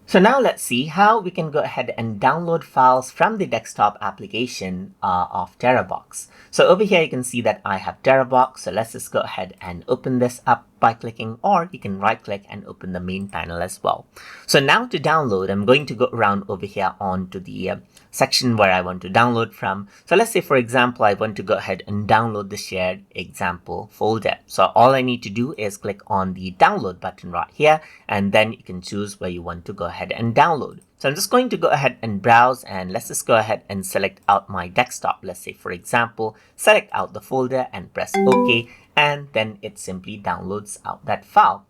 So now let's see how we can go ahead and download files from the desktop application of Terabox. So over here you can see that I have Terabox. So let's just go ahead and open this up by clicking, or you can right click and open the main panel as well. So now to download, I'm going to go around over here onto the section where I want to download from. So let's say, for example, I want to go ahead and download the shared example folder. So all I need to do is click on the download button right here, and then you can choose where you want to go ahead and download. So I'm just going to go ahead and browse, and let's just go ahead and select out my desktop. Let's say, for example, select out the folder and press OK, and then it simply downloads out that file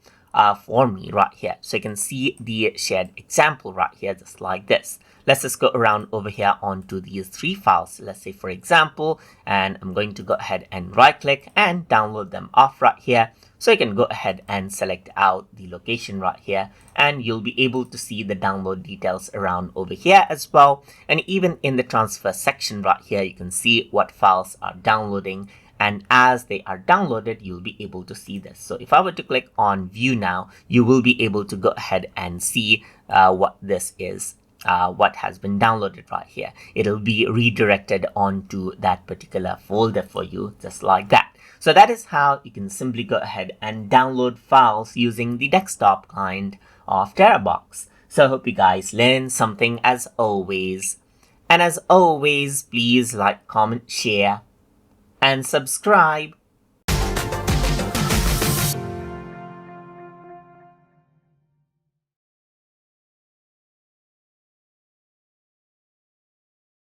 for me right here. So you can see the shared example right here, just like this. Let's just go around over here onto these three files. Let's say, for example, and I'm going to go ahead and right click and download them off right here. So you can go ahead and select out the location right here, and you'll be able to see the download details around over here as well. And even in the transfer section right here, you can see what files are downloading. And as they are downloaded, you'll be able to see this. So if I were to click on view now, you will be able to go ahead and see what this is. What has been downloaded right here. It'll be redirected onto that particular folder for you, just like that. So that is how you can simply go ahead and download files using the desktop kind of Terabox. So I hope you guys learned something as always. And as always, please like, comment, share, and subscribe